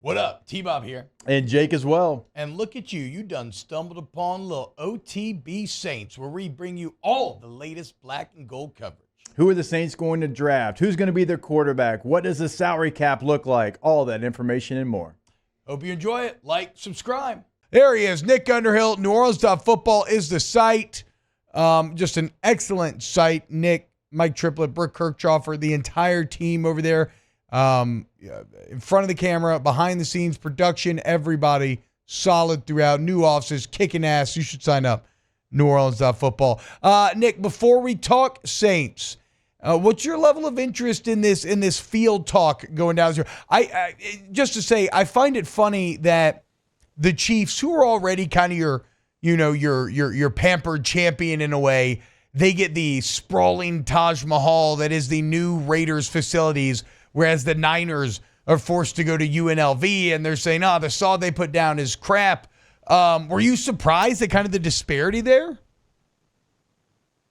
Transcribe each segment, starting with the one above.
What up? T-Bob here. And Jake as well. And look at you. You done stumbled upon little OTB Saints, where we bring you all the latest black and gold coverage. Who are the Saints going to draft? Who's going to be their quarterback? What does the salary cap look like? All that information and more. Hope you enjoy it. Like, subscribe. There he is, Nick Underhill. neworleans.football is the site. Just an excellent site. Nick, Mike Triplett, Brooke Kirkchoffer, the entire team over there. In front of the camera, behind the scenes, production, everybody solid throughout. New offices, kicking ass. You should sign up. neworleans.football. Nick, before we talk Saints, what's your level of interest in this field talk going down here? I just to say, I find it funny that the Chiefs, who are already kind of your pampered champion in a way, they get the sprawling Taj Mahal that is the new Raiders facilities, whereas the Niners are forced to go to UNLV, and they're saying, the sod they put down is crap. Were you surprised at kind of the disparity there?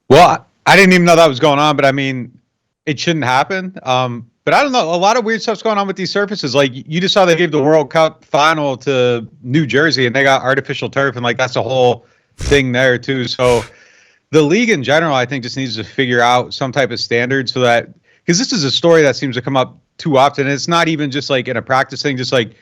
Well, I didn't even know that was going on, but I mean, it shouldn't happen. But I don't know. A lot of weird stuff's going on with these surfaces. Like, you just saw they gave the World Cup final to New Jersey, and they got artificial turf, and like that's a whole thing there too. So the league in general, I think, just needs to figure out some type of standard so that, because this is a story that seems to come up too often. It's not even just like in a practice thing, just like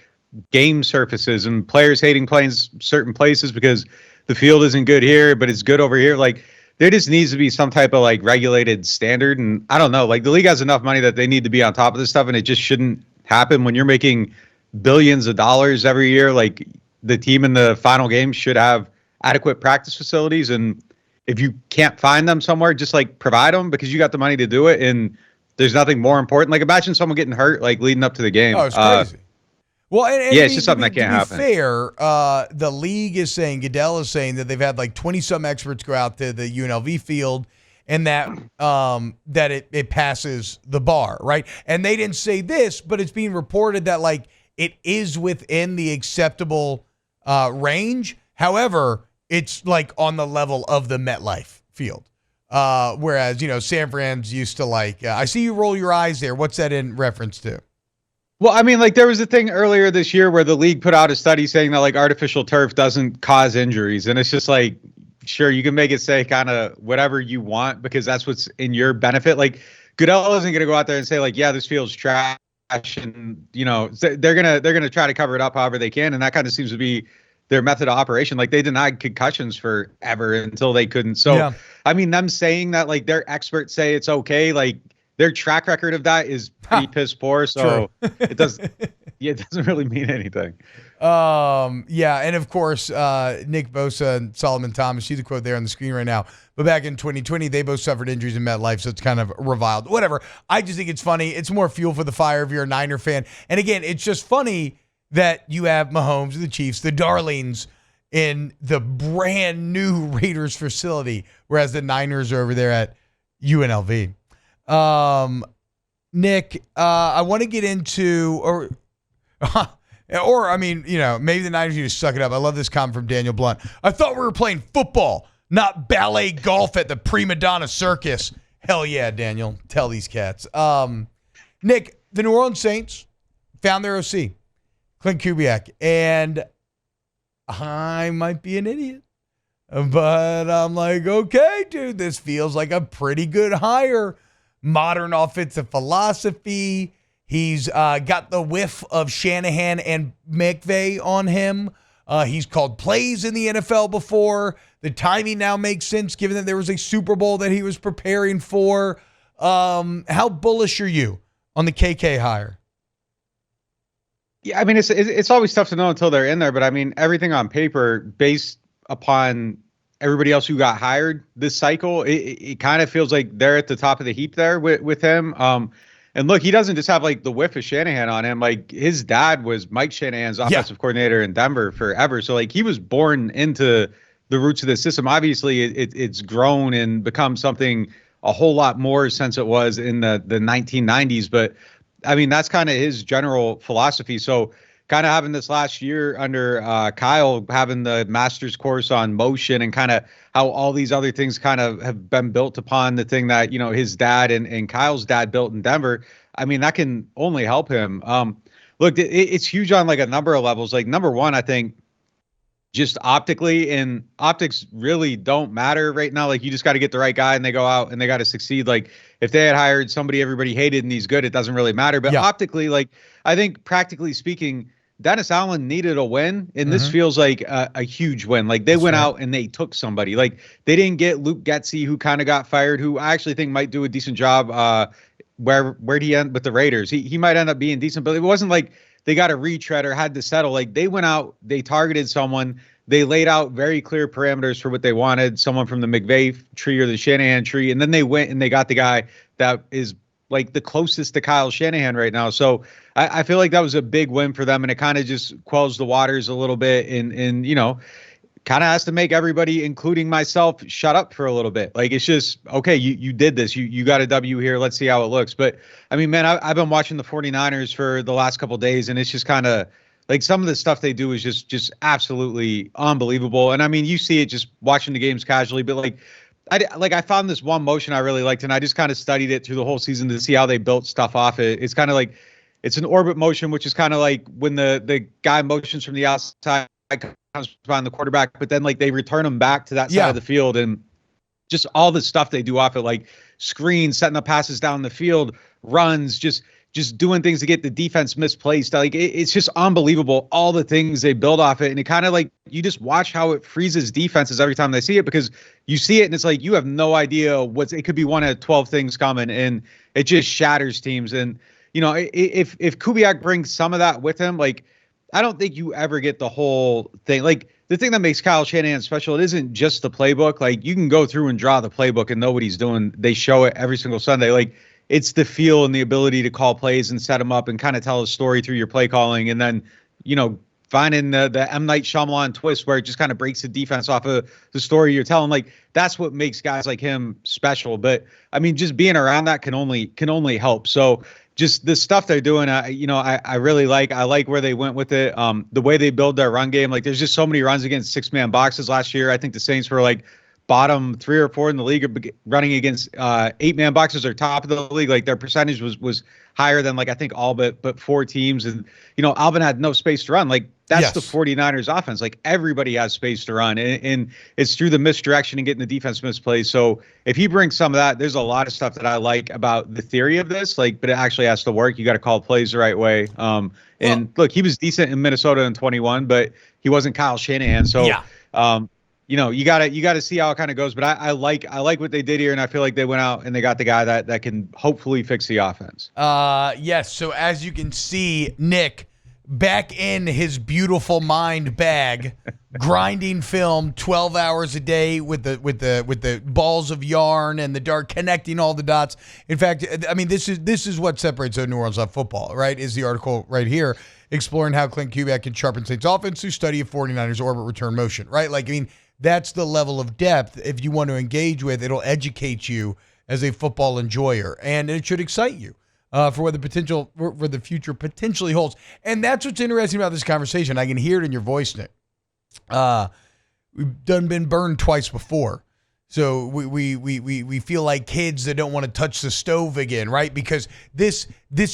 game surfaces and players hating playing certain places because the field isn't good here, but it's good over here. Like, there just needs to be some type of like regulated standard. And I don't know, like the league has enough money that they need to be on top of this stuff, and it just shouldn't happen when you're making billions of dollars every year. Like, the team in the final game should have adequate practice facilities. And if you can't find them somewhere, just like provide them, because you got the money to do it. And there's nothing more important. Like, imagine someone getting hurt, like leading up to the game. Oh, it's crazy. Well, and yeah, it's just something that can't happen. To be fair, the league is saying, Goodell is saying that they've had like 20-some experts go out to the UNLV Field, and that it passes the bar, right? And they didn't say this, but it's being reported that like it is within the acceptable range. However, it's like on the level of the MetLife Field. Whereas, San Fran's used to like, I see you roll your eyes there. What's that in reference to? Well, I mean, like there was a thing earlier this year where the league put out a study saying that like artificial turf doesn't cause injuries. And it's just like, sure, you can make it say kind of whatever you want because that's what's in your benefit. Like, Goodell isn't going to go out there and say like, yeah, this field's trash. And, they're going to try to cover it up however they can. And that kind of seems to be their method of operation. Like, they denied concussions forever until they couldn't. So, yeah. I mean, them saying that like their experts say it's okay, like, their track record of that is pretty piss poor, so it doesn't really mean anything. Yeah, and of course, Nick Bosa and Solomon Thomas, see the quote there on the screen right now. But back in 2020, they both suffered injuries in MetLife, so it's kind of reviled. Whatever. I just think it's funny. It's more fuel for the fire if you're a Niner fan. And again, it's just funny that you have Mahomes, the Chiefs, the darlings, in the brand new Raiders facility, whereas the Niners are over there at UNLV. Nick, I want to get into, or I mean, maybe the Niners need to suck it up. I love this comment from Daniel Blunt. I thought we were playing football, not ballet golf at the Prima Donna Circus. Hell yeah, Daniel. Tell these cats. Nick, the New Orleans Saints found their OC, Klint Kubiak, and I might be an idiot, but I'm like, okay, dude, this feels like a pretty good hire. Modern offensive philosophy. He's got the whiff of Shanahan and McVay on him. He's called plays in the NFL before. The timing now makes sense given that there was a Super Bowl that he was preparing for. How bullish are you on the KK hire? Yeah, I mean, it's always tough to know until they're in there, but I mean, everything on paper based upon everybody else who got hired this cycle, it kind of feels like they're at the top of the heap there with him. And look, he doesn't just have like the whiff of Shanahan on him. Like, his dad was Mike Shanahan's offensive coordinator in Denver forever. So like, he was born into the roots of this system. Obviously it's grown and become something a whole lot more since it was in the 1990s. But I mean, that's kind of his general philosophy. So kind of having this last year under Kyle, having the master's course on motion and kind of how all these other things kind of have been built upon the thing that, his dad and Kyle's dad built in Denver. I mean, that can only help him. look, it's huge on like a number of levels. Like number one, I think just optically, and optics really don't matter right now. Like you just got to get the right guy and they go out and they got to succeed. Like if they had hired somebody everybody hated and he's good, it doesn't really matter. But optically, like I think practically speaking, Dennis Allen needed a win, and this feels like a huge win. Like they went out and they took somebody. Like they didn't get Luke Getsy, who kind of got fired, who I actually think might do a decent job. Where'd he end with the Raiders? He might end up being decent, but it wasn't like they got a retread or had to settle. Like they went out, they targeted someone, they laid out very clear parameters for what they wanted, someone from the McVay tree or the Shanahan tree, and then they went and they got the guy that is like the closest to Kyle Shanahan right now. So I feel like that was a big win for them, and it kind of just quells the waters a little bit, and you know, kind of has to make everybody, including myself, shut up for a little bit. Like it's just, okay, you did this, you got a W here, let's see how it looks. But I mean, man, I've been watching the 49ers for the last couple of days, and it's just kind of like some of the stuff they do is just absolutely unbelievable. And I mean, you see it just watching the games casually, but like I found this one motion I really liked, and I just kind of studied it through the whole season to see how they built stuff off it. It's kind of like, it's an orbit motion, which is kind of like when the guy motions from the outside, comes behind the quarterback, but then like they return them back to that side of the field, and just all the stuff they do off it, like screens, setting up passes down the field, runs, just doing things to get the defense misplaced. Like it's just unbelievable, all the things they build off it. And it kind of like, you just watch how it freezes defenses every time they see it, because you see it and it's like, you have no idea it could be one of 12 things coming, and it just shatters teams. And, you know, if Kubiak brings some of that with him, like, I don't think you ever get the whole thing. Like the thing that makes Kyle Shanahan special, it isn't just the playbook. Like you can go through and draw the playbook and know what he's doing. They show it every single Sunday. Like it's the feel and the ability to call plays and set them up and kind of tell a story through your play calling. And then, you know, finding the M. Night Shyamalan twist where it just kind of breaks the defense off of the story you're telling. Like that's what makes guys like him special. But I mean, just being around that can only help. So just the stuff they're doing, I really like. I like where they went with it. The way they build their run game. Like there's just so many runs against 6-man boxes last year. I think the Saints were like bottom 3 or 4 in the league running against 8-man boxes, or top of the league. Like their percentage was higher than like I think all but 4 teams. And you know, Alvin had no space to run. Like that's the 49ers offense. Like everybody has space to run, and it's through the misdirection and getting the defense misplaced. So if he brings some of that, there's a lot of stuff that I like about the theory of this. Like, but it actually has to work. You got to call plays the right way. And look, he was decent in Minnesota in 21, but he wasn't Kyle Shanahan. So you know, you gotta see how it kind of goes. But I like what they did here, and I feel like they went out and they got the guy that can hopefully fix the offense. Yes. So as you can see, Nick back in his beautiful mind bag, grinding film 12 hours a day with the balls of yarn and the dart, connecting all the dots. In fact, I mean, this is what separates neworleans.football, right? Is the article right here exploring how Klint Kubiak can sharpen Saints offense through study of 49ers orbit return motion, right? Like, I mean, that's the level of depth if you want to engage with. It'll educate you as a football enjoyer, and it should excite you for what the future potentially holds. And that's what's interesting about this conversation. I can hear it in your voice, Nick. We've been burned twice before. So we feel like kids that don't want to touch the stove again, right? Because this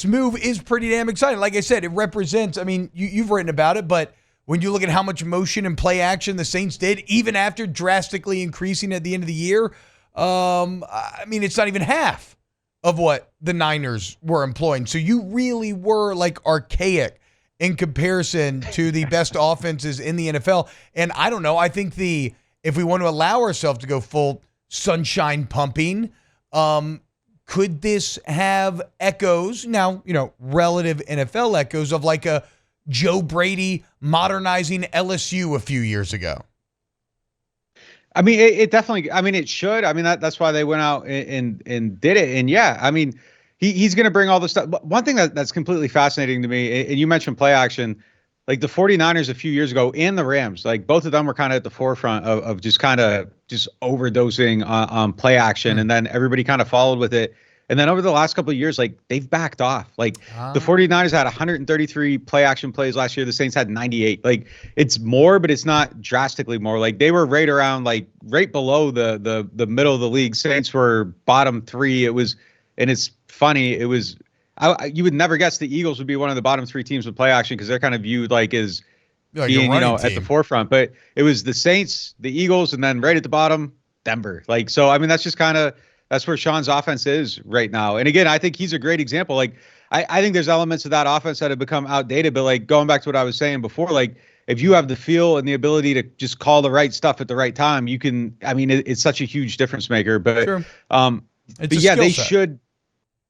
move is pretty damn exciting. Like I said, it represents, I mean, you've written about it, but when you look at how much motion and play action the Saints did, even after drastically increasing at the end of the year, I mean, it's not even half of what the Niners were employing. So you really were like archaic in comparison to the best offenses in the NFL. And I don't know, I think if we want to allow ourselves to go full sunshine pumping, could this have echoes, now, you know, relative NFL echoes of like a Joe Brady modernizing LSU a few years ago? I mean, it definitely, I mean, it should. I mean, that's why they went out and did it. And yeah, I mean, he's going to bring all this stuff. But one thing that's completely fascinating to me, and you mentioned play action, like the 49ers a few years ago and the Rams, like both of them were kind of at the forefront of just kind of just overdosing on play action. And then everybody kind of followed with it. And then over the last couple of years, like they've backed off. Like the 49ers had 133 play action plays last year. The Saints had 98. Like it's more, but it's not drastically more. Like they were right around, like right below the middle of the league. Saints were bottom 3. It was, and it's funny, it was you would never guess the Eagles would be one of the bottom 3 teams with play action because they're kind of viewed like as being, at the forefront. But it was the Saints, the Eagles, and then right at the bottom, Denver. Like, so, I mean, that's just that's where Sean's offense is right now. And again, I think he's a great example. Like, I think there's elements of that offense that have become outdated, but like going back to what I was saying before, like if you have the feel and the ability to just call the right stuff at the right time, you can, I mean, it's such a huge difference maker, but, sure. but yeah, they should.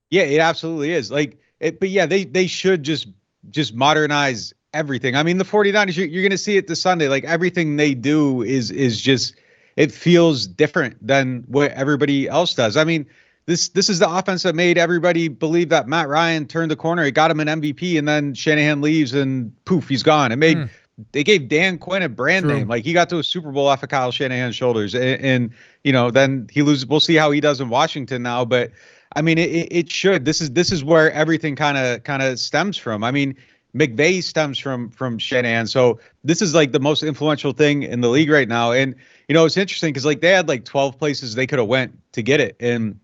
Yeah, it absolutely is. Like, but yeah, they should just modernize everything. I mean, the 49ers, you're going to see it this Sunday. Like everything they do is just, it feels different than what everybody else does. I mean, this is the offense that made everybody believe that Matt Ryan turned the corner. It got him an MVP, and then Shanahan leaves, and poof, he's gone. It made they gave Dan Quinn a brand name. Like he got to a Super Bowl off of Kyle Shanahan's shoulders, and then he loses. We'll see how he does in Washington now, but I mean, it should. This is where everything kind of stems from. I mean, McVay stems from Shanahan. So this is like the most influential thing in the league right now. And it's interesting because like they had like 12 places they could have went to get it, and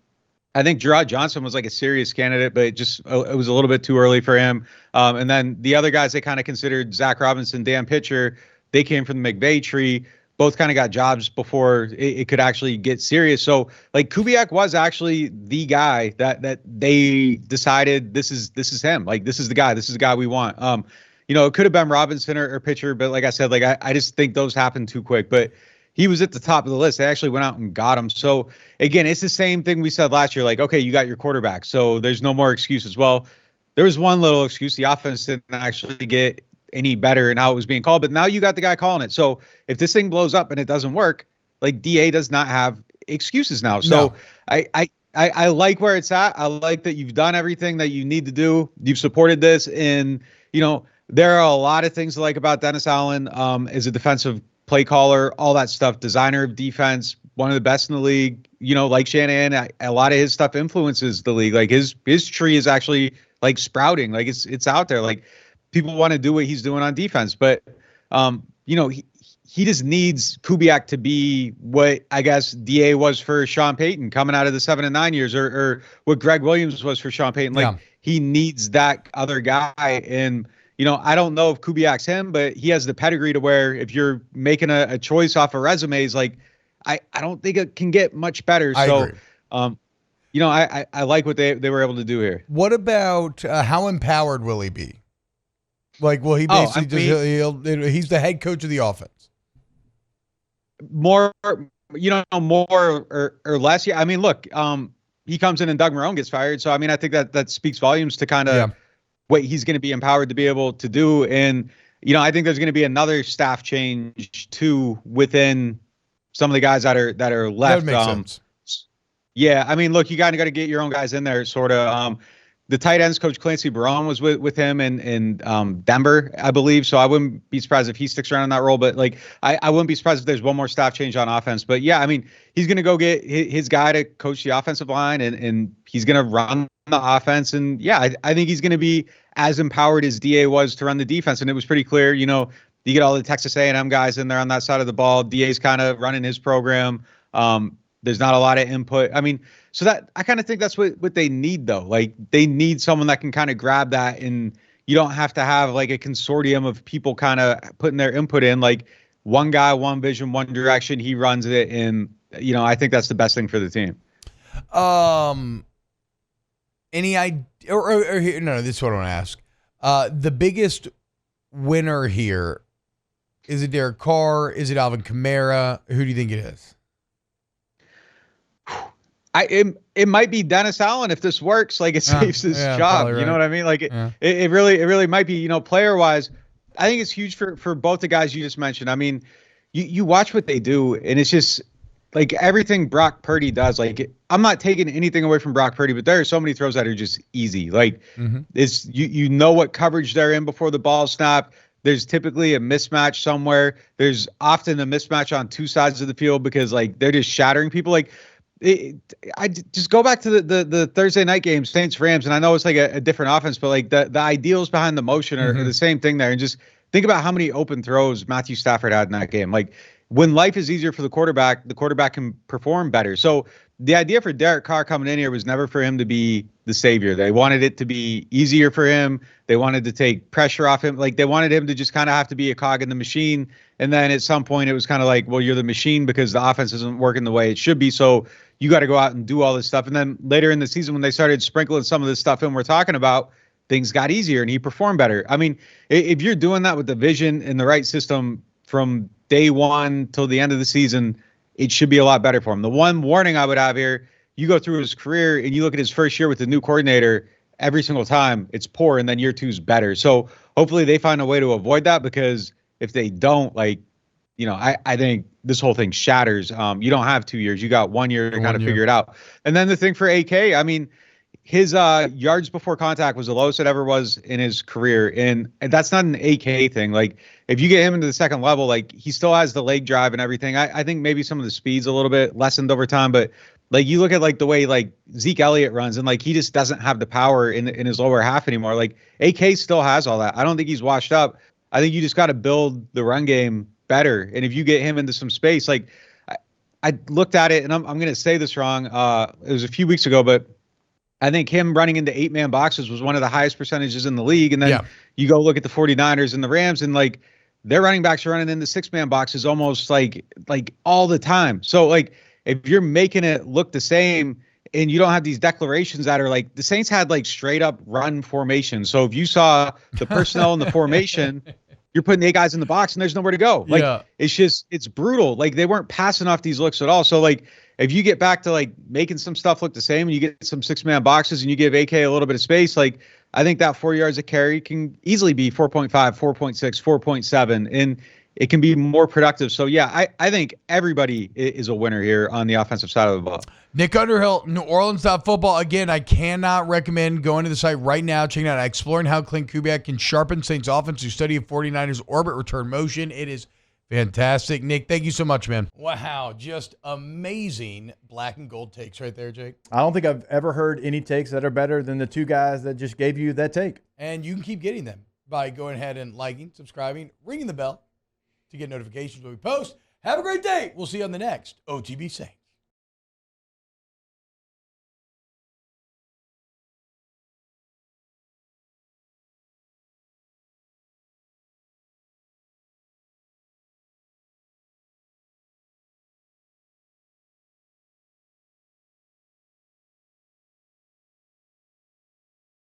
I think Gerard Johnson was like a serious candidate, but it was a little bit too early for him. And then the other guys they kind of considered, Zach Robinson, Dan Pitcher, they came from the McVay tree. Both kind of got jobs before it could actually get serious. So like Kubiak was actually the guy that they decided this is him. Like this is the guy we want. It could have been Robinson or Pitcher, but like I said, like I just think those happened too quick. But he was at the top of the list. They actually went out and got him. So again, it's the same thing we said last year. Like, okay, you got your quarterback, so there's no more excuses. Well, there was one little excuse. The offense didn't actually get any better in how it was being called, but now you got the guy calling it. So if this thing blows up and it doesn't work, like DA does not have excuses now. So no. I like where it's at. I like that you've done everything that you need to do. You've supported this, and there are a lot of things to like about Dennis Allen as a defensive play caller, all that stuff, designer of defense, one of the best in the league. Like Shanahan, a lot of his stuff influences the league. Like his tree is actually like sprouting, like it's out there. Like people want to do what he's doing on defense, but he just needs Kubiak to be what I guess DA was for Sean Payton coming out of the 7 and 9 years, or what Greg Williams was for Sean Payton. Like he needs that other guy. And I don't know if Kubiak's him, but he has the pedigree to where if you're making a choice off of resumes, like I don't think it can get much better. I agree. I like what they were able to do here. What about how empowered will he be? Like, will he basically he's the head coach of the offense? More or less. Yeah. I mean, look, he comes in and Doug Marrone gets fired. So, I mean, I think that speaks volumes to kind of what he's going to be empowered to be able to do. And, I think there's going to be another staff change too within some of the guys that are left. That makes sense. Yeah. I mean, look, you got to get your own guys in there sort of. The tight ends coach Clancy Barone was with him in Denver, I believe. So I wouldn't be surprised if he sticks around in that role. But like, I wouldn't be surprised if there's one more staff change on offense. But yeah, I mean, he's going to go get his guy to coach the offensive line, and he's going to run the offense. And yeah, I think he's going to be as empowered as DA was to run the defense. And it was pretty clear, you get all the Texas A&M guys in there on that side of the ball. DA's kind of running his program. There's not a lot of input. I mean, so that I kind of think that's what they need, though. Like they need someone that can kind of grab that, and you don't have to have like a consortium of people kind of putting their input in. Like one guy, one vision, one direction. He runs it, and I think that's the best thing for the team. Any idea? No, this is what I want to ask. The biggest winner here, is it Derek Carr? Is it Alvin Kamara? Who do you think it is? It might be Dennis Allen if this works. Like it saves his job. Right. You know what I mean? Like it really might be. Player wise, I think it's huge for both the guys you just mentioned. I mean, you watch what they do, and it's just like everything Brock Purdy does. Like I'm not taking anything away from Brock Purdy, but there are so many throws that are just easy. Like it's you know what coverage they're in before the ball snap. There's typically a mismatch somewhere. There's often a mismatch on two sides of the field because like they're just shattering people. Like. I just go back to the Thursday night game, Saints Rams, and I know it's like a different offense, but like the ideals behind the motion are the same thing there. And just think about how many open throws Matthew Stafford had in that game. Like when life is easier for the quarterback can perform better. So the idea for Derek Carr coming in here was never for him to be the savior. They wanted it to be easier for him. They wanted to take pressure off him. Like, they wanted him to just kind of have to be a cog in the machine. And then at some point it was kind of like, well, you're the machine because the offense isn't working the way it should be. So you got to go out and do all this stuff. And then later in the season, when they started sprinkling some of this stuff in we're talking about, things got easier and he performed better. I mean, if you're doing that with the vision and the right system from day one till the end of the season, it should be a lot better for him. The one warning I would have here, you go through his career and you look at his first year with the new coordinator, every single time it's poor, and then year 2's better. So hopefully they find a way to avoid that, because if they don't, like, you know, I think this whole thing shatters. You don't have 2 years. You got 1 year to kind of figure it out. And then the thing for AK, I mean, his yards before contact was the lowest it ever was in his career. And that's not an AK thing. Like, if you get him into the second level, like, he still has the leg drive and everything. I think maybe some of the speed's a little bit lessened over time, but like, you look at like the way like Zeke Elliott runs, and like, he just doesn't have the power in his lower half anymore. Like, AK still has all that. I don't think he's washed up. I think you just got to build the run game better. And if you get him into some space, like, I looked at it, and I'm going to say this wrong. It was a few weeks ago, but I think him running into 8-man boxes was one of the highest percentages in the league. And then you go look at the 49ers and the Rams, and like, their running backs are running into 6-man boxes almost like all the time. So like, if you're making it look the same and you don't have these declarations that are like, the Saints had like straight up run formation. So if you saw the personnel in the formation, you're putting 8 guys in the box and there's nowhere to go. Like, it's brutal. Like, they weren't passing off these looks at all. So like, if you get back to like making some stuff look the same and you get some 6-man boxes and you give AK a little bit of space, like, I think that 4 yards of carry can easily be 4.5, 4.6, 4.7, and it can be more productive. So yeah, I think everybody is a winner here on the offensive side of the ball. Nick Underhill, neworleans.football. Again, I cannot recommend going to the site right now, checking out Exploring How Klint Kubiak Can Sharpen Saints Offense Through Study of 49ers Orbit Return Motion. It is fantastic. Nick, thank you so much, man. Wow, just amazing black and gold takes right there, Jake. I don't think I've ever heard any takes that are better than the two guys that just gave you that take. And you can keep getting them by going ahead and liking, subscribing, ringing the bell to get notifications when we post. Have a great day. We'll see you on the next OTB Saints.